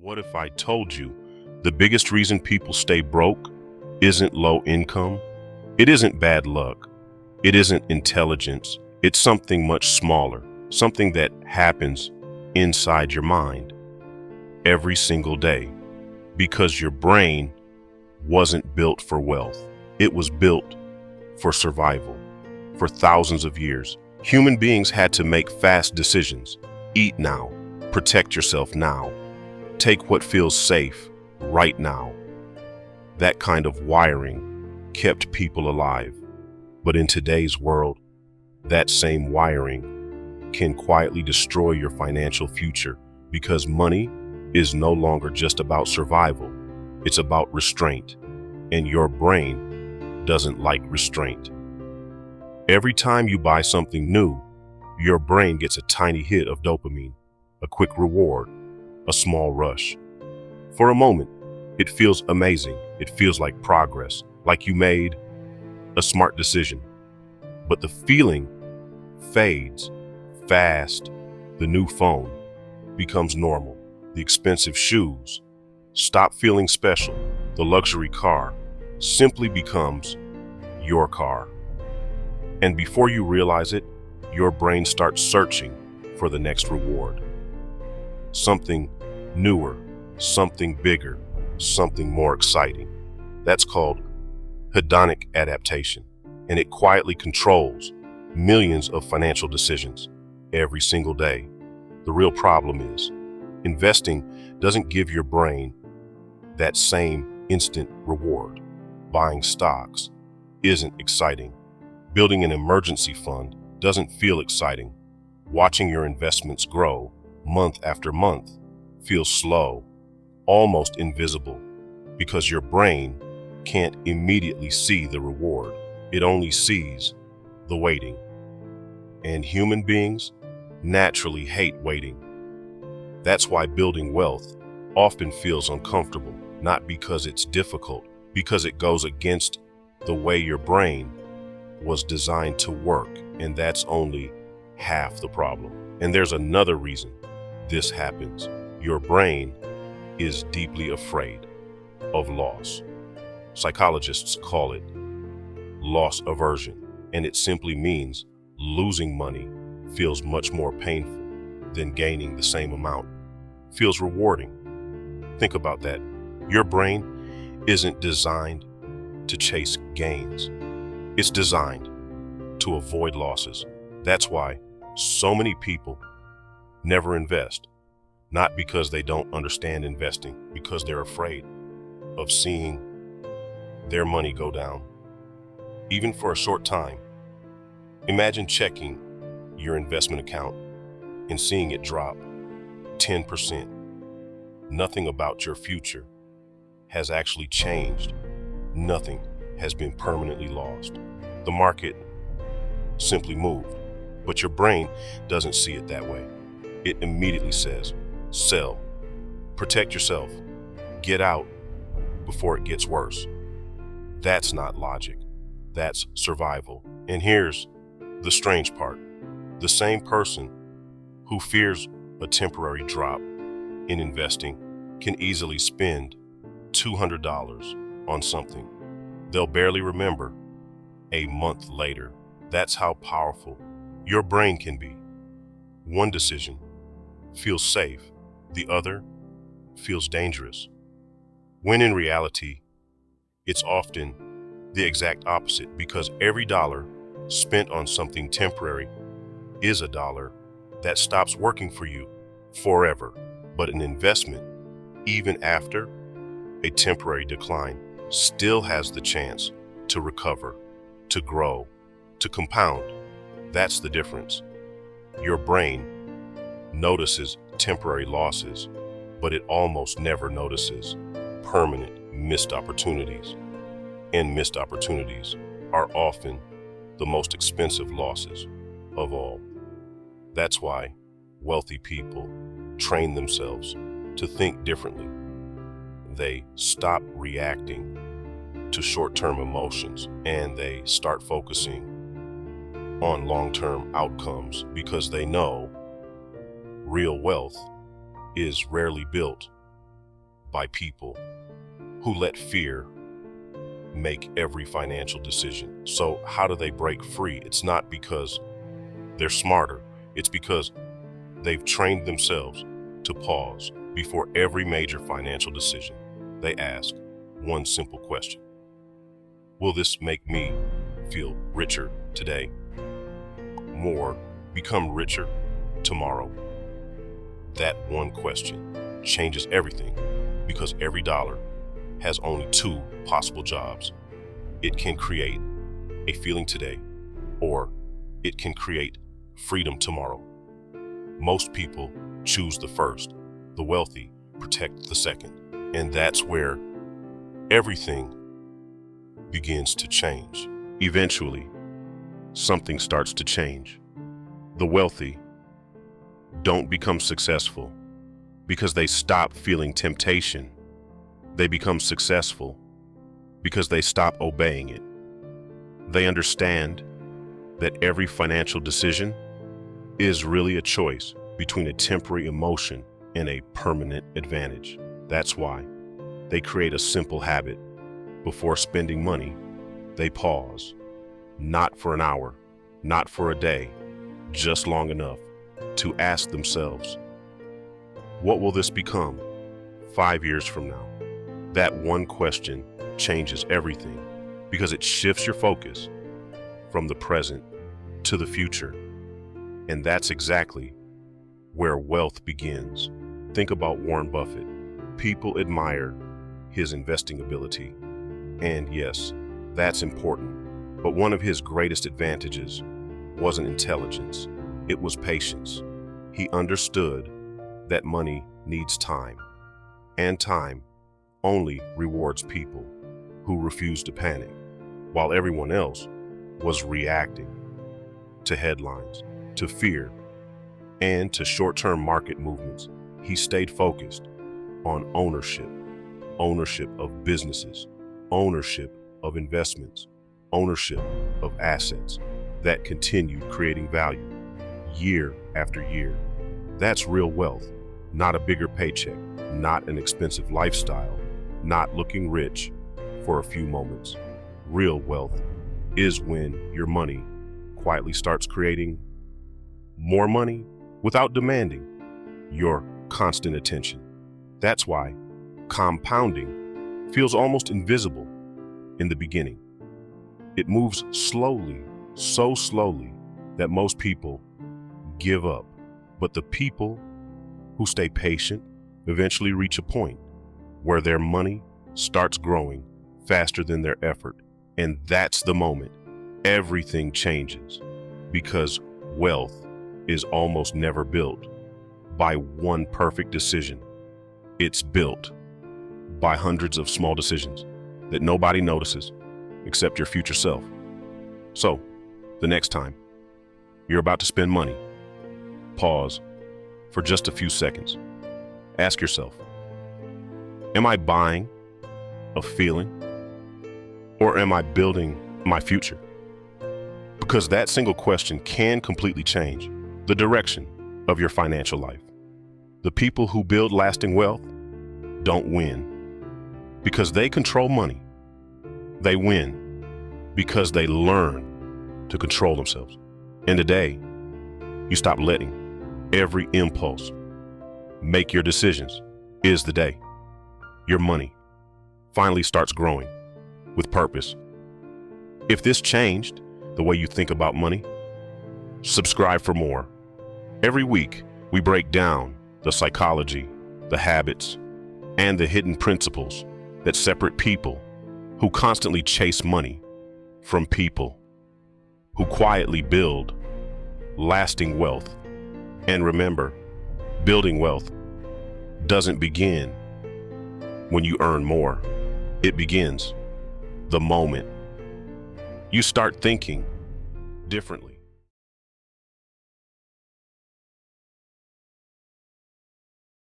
What if I told you the biggest reason people stay broke isn't low income? It isn't bad luck. It isn't intelligence. It's something much smaller, something that happens inside your mind every single day because your brain wasn't built for wealth. It was built for survival. For thousands of years, human beings had to make fast decisions. Eat now, protect yourself now, take what feels safe right now. That kind of wiring kept people alive. But in today's world, that same wiring can quietly destroy your financial future because money is no longer just about survival. It's about restraint, and your brain doesn't like restraint. Every time you buy something new, your brain gets a tiny hit of dopamine, a quick reward, a small rush. For a moment, it feels amazing. It feels like progress, like you made a smart decision. But the feeling fades fast. The new phone becomes normal. The expensive shoes stop feeling special. The luxury car simply becomes your car. And before you realize it, your brain starts searching for the next reward. Something newer, something bigger, something more exciting. That's called hedonic adaptation, and it quietly controls millions of financial decisions every single day. The real problem is, investing doesn't give your brain that same instant reward. Buying stocks isn't exciting. Building an emergency fund doesn't feel exciting. Watching your investments grow month after month feels slow, almost invisible, because your brain can't immediately see the reward. It only sees the waiting. And human beings naturally hate waiting. That's why building wealth often feels uncomfortable, not because it's difficult, because it goes against the way your brain was designed to work, and that's only half the problem. And there's another reason this happens. Your brain is deeply afraid of loss. Psychologists call it loss aversion, and it simply means losing money feels much more painful than gaining the same amount. Feels rewarding. Think about that. Your brain isn't designed to chase gains. It's designed to avoid losses. That's why so many people never invest. Not because they don't understand investing, because they're afraid of seeing their money go down, even for a short time. Imagine checking your investment account and seeing it drop 10%. Nothing about your future has actually changed. Nothing has been permanently lost. The market simply moved, but your brain doesn't see it that way. It immediately says, sell, protect yourself, get out before it gets worse. That's not logic. That's survival. And here's the strange part. The same person who fears a temporary drop in investing can easily spend $200 on something they'll barely remember a month later. That's how powerful your brain can be. One decision feels safe, the other feels dangerous. When in reality, it's often the exact opposite, because every dollar spent on something temporary is a dollar that stops working for you forever. But an investment, even after a temporary decline, still has the chance to recover, to grow, to compound. That's the difference. Your brain notices temporary losses, but it almost never notices permanent missed opportunities. And missed opportunities are often the most expensive losses of all. That's why wealthy people train themselves to think differently. They stop reacting to short-term emotions and they start focusing on long-term outcomes, because they know real wealth is rarely built by people who let fear make every financial decision. So how do they break free? It's not because they're smarter. It's because they've trained themselves to pause before every major financial decision. They ask one simple question: will this make me feel richer today? More, become richer tomorrow? That one question changes everything, because every dollar has only two possible jobs. It can create a feeling today, or it can create freedom tomorrow. Most people choose the first. The wealthy protect the second. And that's where everything begins to change. Eventually, something starts to change. The wealthy don't become successful because they stop feeling temptation. They become successful because they stop obeying it. They understand that every financial decision is really a choice between a temporary emotion and a permanent advantage. That's why they create a simple habit. Before spending money, they pause. Not for an hour, not for a day, just long enough to ask themselves, what will this become 5 years from now? That one question changes everything, because it shifts your focus from the present to the future. And that's exactly where wealth begins. Think about Warren Buffett. People admire his investing ability. And yes, that's important. But one of his greatest advantages wasn't intelligence, it was patience. He understood that money needs time, and time only rewards people who refuse to panic, while everyone else was reacting to headlines, to fear, and to short-term market movements. He stayed focused on ownership of businesses, ownership of investments, ownership of assets that continued creating value year after year. That's real wealth, not a bigger paycheck, not an expensive lifestyle, not looking rich for a few moments. Real wealth is when your money quietly starts creating more money without demanding your constant attention. That's why compounding feels almost invisible in the beginning. It moves slowly, so slowly that most people give up. But the people who stay patient eventually reach a point where their money starts growing faster than their effort. And that's the moment everything changes, because wealth is almost never built by one perfect decision. It's built by hundreds of small decisions that nobody notices except your future self. So, the next time you're about to spend money, pause for just a few seconds. Ask yourself, am I buying a feeling, or am I building my future? Because that single question can completely change the direction of your financial life. The people who build lasting wealth don't win because they control money. They win because they learn to control themselves. And today, you stop letting every impulse make your decisions, is the day your money finally starts growing with purpose. If this changed the way you think about money, subscribe for more. Every week, we break down the psychology, the habits, and the hidden principles that separate people who constantly chase money from people who quietly build lasting wealth. And remember, building wealth doesn't begin when you earn more. It begins the moment you start thinking differently.